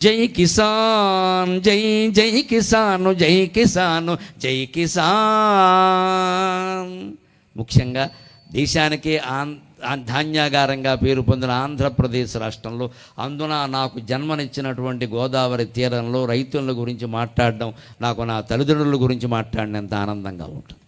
జై కిసాన్, జై జై కిసాను, జై కిసాను, జై కిసాన్. ముఖ్యంగా దేశానికే ధాన్యాగారంగా పేరు పొందిన ఆంధ్రప్రదేశ్ రాష్ట్రంలో, అందున నాకు జన్మనిచ్చినటువంటి గోదావరి తీరంలో రైతుల గురించి మాట్లాడడం నాకు నా తల్లిదండ్రుల గురించి మాట్లాడినంత ఆనందంగా ఉంటుంది.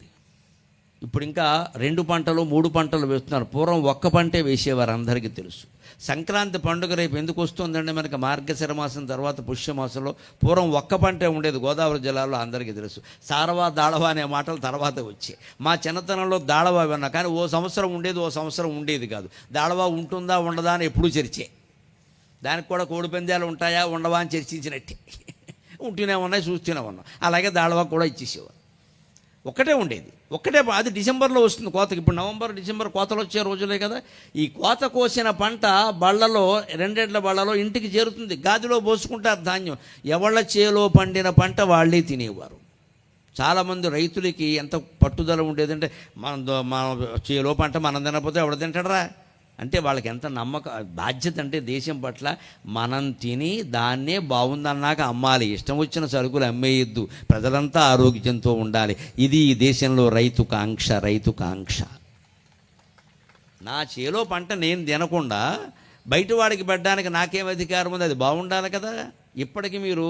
ఇప్పుడు ఇంకా 2 పంటలు 3 పంటలు వేస్తున్నారు. పూర్వం ఒక్క పంటే వేసేవారు, అందరికీ తెలుసు. సంక్రాంతి పండుగ రేపు ఎందుకు వస్తుందంటే మనకి మార్గశిర మాసం తర్వాత పుష్యమాసంలో పూర్వం ఒక్క పంటే ఉండేది గోదావరి జిల్లాలో, అందరికీ తెలుసు. సారవా దాళవా అనే మాటలు తర్వాత వచ్చాయి. మా చిన్నతనంలో దాళవా విన్నా, కానీ ఓ సంవత్సరం ఉండేది, ఓ సంవత్సరం ఉండేది కాదు. దాళవా ఉంటుందా ఉండదా అని ఎప్పుడూ చర్చే. దానికి కూడా కోడి పందాలు ఉంటాయా ఉండవా అని చర్చించినట్టే. ఉంటూనే ఉన్నాయి, చూస్తూనే ఉన్నాం. అలాగే దాళవా కూడా ఇచ్చేసేవారు. ఒక్కటే ఉండేది, ఒక్కటే. అది డిసెంబర్లో వస్తుంది కోతకి. ఇప్పుడు నవంబర్ డిసెంబర్ కోతలు వచ్చే రోజులే కదా. ఈ కోత కోసిన పంట బళ్ళలో, 2 ఎడ్ల బళ్ళలో ఇంటికి చేరుతుంది. గాదిలో పోసుకుంటారు ధాన్యం. ఎవళ్ళ చేలో పండిన పంట వాళ్ళే తినేవారు. చాలామంది రైతులకి ఎంత పట్టుదల ఉండేదంటే, మన చేలో పంట మనం తినకపోతే ఎవడ తింటాడరా అంటే వాళ్ళకి ఎంత బాధ్యత అంటే దేశం పట్ల. మనం తిని దాన్నే బాగుందన్నాక అమ్మాలి, ఇష్టం వచ్చిన సరుకులు అమ్మేయద్దు, ప్రజలంతా ఆరోగ్యంతో ఉండాలి. ఇది ఈ దేశంలో రైతు కాంక్ష. నా చేలో పంట నేను తినకుండా బయట వాడికి పెట్టడానికి నాకేం అధికారం ఉంది? అది బాగుండాలి కదా. ఇప్పటికి మీరు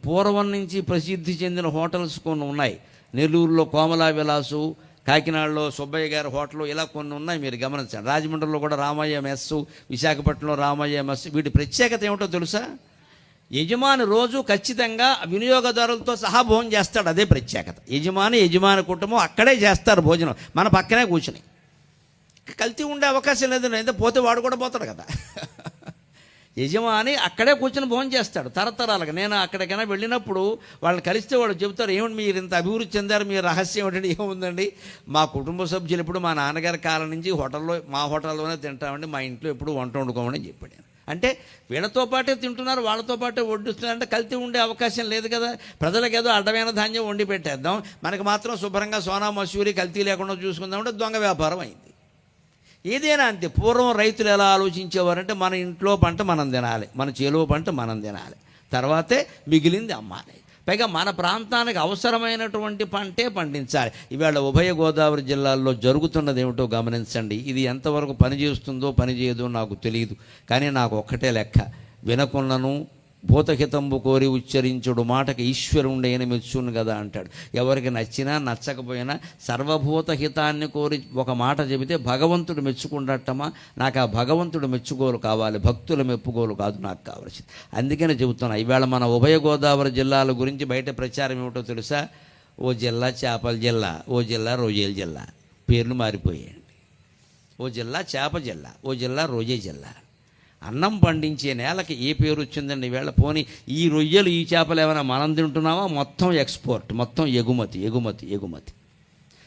పూర్వం నుంచి ప్రసిద్ధి చెందిన హోటల్స్ కొన్ని ఉన్నాయి. నెల్లూరులో కోమలా విలాసు, కాకినాడలో సుబ్బయ్య గారి హోటల్, ఇలా కొన్ని ఉన్నాయి, మీరు గమనించండి. రాజమండ్రిలో కూడా రామయ్య మెస్, విశాఖపట్నంలో రామయ్య మెస్. వీటి ప్రత్యేకత ఏమిటో తెలుసా? యజమాని రోజు ఖచ్చితంగా వినియోగదారులతో సహా భోజనం చేస్తాడు. అదే ప్రత్యేకత. యజమాని కుటుంబం అక్కడే చేస్తారు భోజనం, మన పక్కనే కూర్చుని. కల్తీ ఉండే అవకాశం లేదు. అయితే పోతే వాడు కూడా పోతాడు కదా. యజమాని అక్కడే కూర్చొని భోజనం చేస్తాడు తరతరాలుగా. నేను అక్కడికైనా వెళ్ళినప్పుడు వాళ్ళని కలిస్తే వాళ్ళు చెబుతారు, ఏమండి మీరు ఇంత అభివృద్ధి చెందారు, మీ రహస్యం ఏంటంటే, ఏముందండి మా కుటుంబ సభ్యులు ఇప్పుడు మా నాన్నగారి కాలం నుంచి మా హోటల్లోనే తింటామండి, మా ఇంట్లో ఎప్పుడు వంట వండుకోమని చెప్పాడు. అంటే వీళ్ళతో పాటే తింటున్నారు, వాళ్ళతో పాటే వడ్డిస్తున్నారు. అంటే కల్తీ ఉండే అవకాశం లేదు కదా. ప్రజలకు ఏదో అడ్డమైన ధాన్యం వండి పెట్టేద్దాం, మనకు మాత్రం శుభ్రంగా సోనా మసూరి కల్తీ లేకుండా చూసుకుందామంటే దొంగ వ్యాపారం అయింది. ఏదైనా అంతే. పూర్వం రైతులు ఎలా ఆలోచించేవారంటే, మన ఇంట్లో పంట మనం తినాలి, మన చేలో పంట మనం తినాలి, తర్వాతే మిగిలింది అమ్మాలి. పైగా మన ప్రాంతానికి అవసరమైనటువంటి పంటే పండించాలి. ఇవాళ ఉభయ గోదావరి జిల్లాల్లో జరుగుతున్నది ఏమిటో గమనించండి. ఇది ఎంతవరకు పనిచేస్తుందో పనిచేయదో నాకు తెలియదు, కానీ నాకు ఒక్కటే లెక్క. వినకున్నను భూతహితంబు కోరి ఉచ్చరించుడు మాటకి ఈశ్వరుండేని మెచ్చును కదా అంటాడు. ఎవరికి నచ్చినా నచ్చకపోయినా సర్వభూతహితాన్ని కోరి ఒక మాట చెబితే భగవంతుడు మెచ్చుకుంటమ్మా. నాకు ఆ భగవంతుడు మెచ్చుకోలు కావాలి, భక్తుల మెప్పుకోలు కాదు నాకు కావాల్సింది. అందుకనే చెబుతున్నా, ఇవాళ మన ఉభయ గోదావరి జిల్లాల గురించి బయట ప్రచారం ఏమిటో తెలుసా? ఓ జిల్లా చేపల జిల్లా, ఓ జిల్లా రొయ్యల జిల్లా. పేర్లు మారిపోయాయండి. ఓ జిల్లా చేప జిల్లా, ఓ జిల్లా రొయ్య జిల్లా. అన్నం పండించే నేలకి ఏ పేరు వచ్చిందండి ఈవేళ? పోనీ ఈ రొయ్యలు ఈ చేపలు ఏమైనా మనం తింటున్నామా? మొత్తం ఎక్స్పోర్ట్, మొత్తం ఎగుమతి.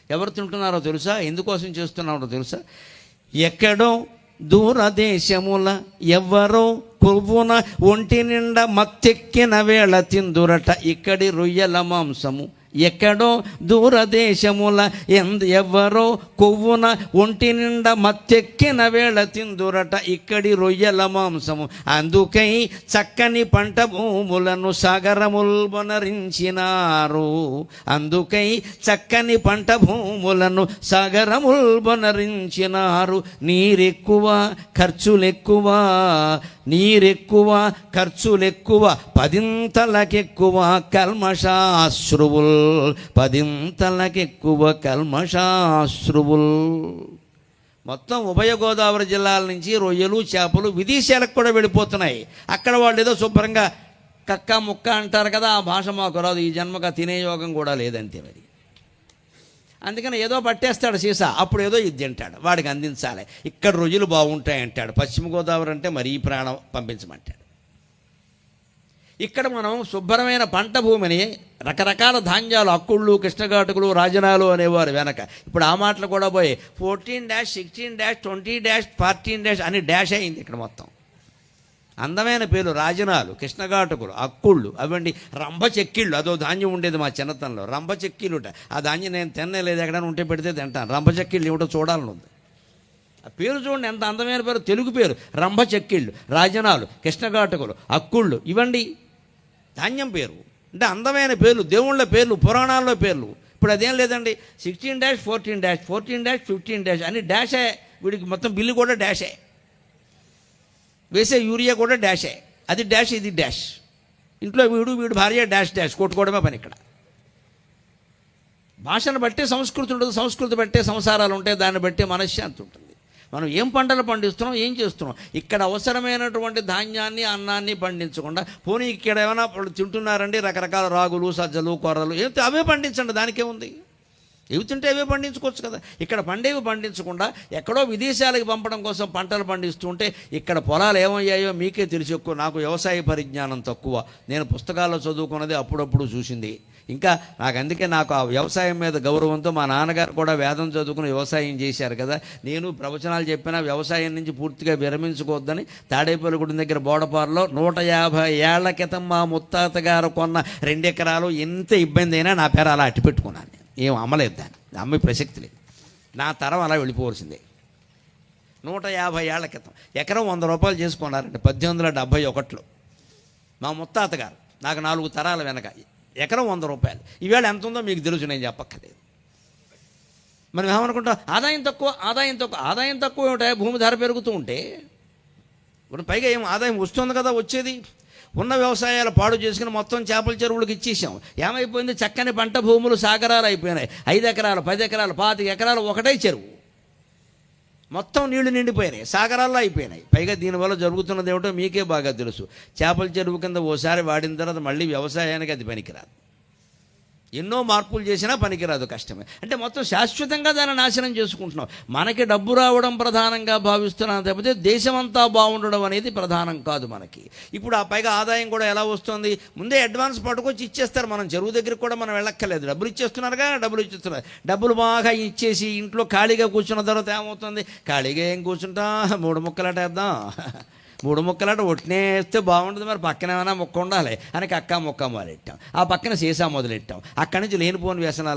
ఎవరు తింటున్నారో తెలుసా? ఎందుకోసం చేస్తున్నారో తెలుసా? ఎక్కడో దూరదేశముల ఎవ్వరో కొవ్వున ఒంటి నిండా మత్తెక్కిన వేళ తిందురట ఇక్కడి రొయ్యల మాంసము. ఎక్కడో దూరదేశముల ఎవ్వరో కొవ్వున ఒంటి నిండా మత్తెక్కిన వేళ తిందురట ఇక్కడి రొయ్యల మాంసము. అందుకై చక్కని పంట భూములను సాగరముల్బొనరించినారు. అందుకై చక్కని పంట భూములను సాగరముల్బొనరించినారు. నీరెక్కువ ఖర్చులెక్కువ, నీరెక్కువ ఖర్చులెక్కువ, పదింతలకెక్కువ కల్మషాశ్రువుల్, పదింతలకెక్కువ కల్మషాశ్రువుల్. మొత్తం ఉభయ గోదావరి జిల్లాల నుంచి రొయ్యలు చేపలు విదేశాలకు కూడా వెళ్ళిపోతున్నాయి. అక్కడ వాళ్ళు ఏదో శుభ్రంగా కక్క ముక్క అంటారు కదా, ఆ భాష మాకు రాదు. ఈ జన్మగా తినే యోగం కూడా లేదంతే మరి. అందుకని ఏదో పట్టేస్తాడు సీసా, అప్పుడు ఏదో ఇది తింటాడు, వాడికి అందించాలి. ఇక్కడ రొయ్యలు బాగుంటాయంటాడు, పశ్చిమ గోదావరి అంటే మరీ ప్రాణం పంపించమంటాడు. ఇక్కడ మనం శుభ్రమైన పంట భూమిని, రకరకాల ధాన్యాలు, అక్కుళ్ళు, కృష్ణఘాటుకులు, రాజనాలు అనేవారు వెనక. ఇప్పుడు ఆ మాటలు కూడా పోయి 14-16-20-14- అని డాష్ అయింది ఇక్కడ మొత్తం. అందమైన పేర్లు రాజనాలు, కృష్ణఘాటుకులు, అక్కుళ్ళు, అవండి రంభ చెక్కిళ్ళు. అదో ధాన్యం ఉండేది మా చిన్నతనంలో, రంభ చెక్కిళ్ళుట. ఆ ధాన్యం నేను తినలేదు, ఎక్కడైనా ఉంటే పెడితే తింటాను. రంభ చెక్కిళ్ళు ఏమిటో చూడాలని ఉంది. ఆ పేరు చూడండి ఎంత అందమైన పేరు, తెలుగు పేరు. రంభ చెక్కిళ్ళు, రాజనాలు, కృష్ణఘాటకులు, అక్కుళ్ళు, ఇవండి ధాన్యం పేరు. అంటే అందమైన పేర్లు, దేవుళ్ళ పేర్లు, పురాణాల్లో పేర్లు. ఇప్పుడు అదేం లేదండి. 16-14 14-15 అని డాషే. వీడికి మొత్తం బిల్లు కూడా డాషే, వేసే యూరియా కూడా డాషే. అది డాష్, ఇది డాష్. ఇంట్లో వీడు భార్య డాష్ కొట్టుకోవడమే పని. ఇక్కడ భాషను బట్టే సంస్కృతి ఉంటుంది, సంస్కృతి బట్టే సంసారాలు ఉంటాయి, దాన్ని బట్టే మనశ్శాంతి ఉంటుంది. మనం ఏం పంటలు పండిస్తున్నాం, ఏం చేస్తున్నాం. ఇక్కడ అవసరమైనటువంటి ధాన్యాన్ని, అన్నాన్ని పండించకుండా పోనీ ఇక్కడ ఏమైనా తింటున్నారండి రకరకాల రాగులు, సజ్జలు, కొర్రలు, ఏం అవే పండించండి, దానికే ఉంది. ఇవి తింటే అవే పండించుకోవచ్చు కదా. ఇక్కడ పండేవి పండించకుండా ఎక్కడో విదేశాలకు పంపడం కోసం పంటలు పండిస్తుంటే ఇక్కడ పొలాలు ఏమయ్యాయో మీకే తెలిసి. ఎక్కువ నాకు వ్యవసాయ పరిజ్ఞానం తక్కువ. నేను పుస్తకాల్లో చదువుకున్నది అప్పుడప్పుడు చూసింది. ఇంకా అందుకే నాకు ఆ వ్యవసాయం మీద గౌరవంతో, మా నాన్నగారు కూడా వేదం చదువుకుని వ్యవసాయం చేశారు కదా, నేను ప్రవచనాలు చెప్పినా వ్యవసాయం నుంచి పూర్తిగా విరమించుకోవద్దని తాడేపల్లిగూడెం దగ్గర బోడపారులో 150 ఏళ్ల క్రితం మా ముత్తాత గారు కొన్న 2 ఎకరాలు ఎంత ఇబ్బంది అయినా నా పేరు అలా అట్టిపెట్టుకున్నాను. ఏం అమ్మలేదు, దాన్ని అమ్మే ప్రసక్తి లేదు. నా తరం అలా వెళ్ళిపోవలసిందే. 150 ఏళ్ల క్రితం ఎకరం 100 రూపాయలు చేసుకున్నారండి 1871లో మా ముత్తాత గారు. నాకు 4 తరాల వెనక ఎకరం 100 రూపాయలు. ఈవేళ ఎంత ఉందో మీకు తెలుసు, నేను చెప్పక్కర్లేదు. మనం ఏమనుకుంటాం, ఆదాయం తక్కువ ఏమిటా, భూమి ధర పెరుగుతూ ఉంటే. ఇప్పుడు పైగా ఏం ఆదాయం వస్తుంది కదా, వచ్చేది. ఉన్న వ్యవసాయాలు పాడు చేసుకుని మొత్తం చేపల చెరువులకు ఇచ్చేసాం. ఏమైపోయింది, చక్కని పంట భూములు సాగరాలు అయిపోయినాయి. 5 ఎకరాలు, 10 ఎకరాలు, 25 ఎకరాలు ఒకటే చెరువు, మొత్తం నీళ్లు నిండిపోయినాయి, సాగరాల్లో అయిపోయినాయి. పైగా దీనివల్ల జరుగుతున్నది ఏమిటో మీకే బాగా తెలుసు. చేపల చెరువు కింద ఓసారి వాడిన తర్వాత మళ్ళీ వ్యవసాయానికి అది పనికిరాదు. ఎన్నో మార్పులు చేసినా పనికిరాదు, కష్టమే. అంటే మొత్తం శాశ్వతంగా దాన్ని నాశనం చేసుకుంటున్నాం. మనకి డబ్బు రావడం ప్రధానంగా భావిస్తున్నాం తప్పితే దేశమంతా బాగుండడం అనేది ప్రధానం కాదు మనకి. ఇప్పుడు ఆ పైగా ఆదాయం కూడా ఎలా వస్తుంది, ముందే అడ్వాన్స్ పట్టుకొచ్చి ఇచ్చేస్తారు. మనం చెరువు దగ్గరికి కూడా మనం వెళ్ళక్కర్లేదు, డబ్బులు ఇచ్చేస్తున్నారుగా, డబ్బులు ఇచ్చేస్తున్నారు. డబ్బులు బాగా ఇచ్చేసి ఇంట్లో ఖాళీగా కూర్చున్న తర్వాత ఏమవుతుంది, ఖాళీగా ఏం కూర్చుంటా, 3 ముక్కలటేద్దాం. 3 ముక్కలాట ఒట్టినేస్తే బాగుంటుంది, మరి పక్కన ఏమైనా ముక్క ఉండాలి అని అక్క ముక్క మొదలెట్టాం. ఆ పక్కన సీసా మొదలెట్టాం. అక్కడి నుంచి లేనిపోని వ్యసనాలు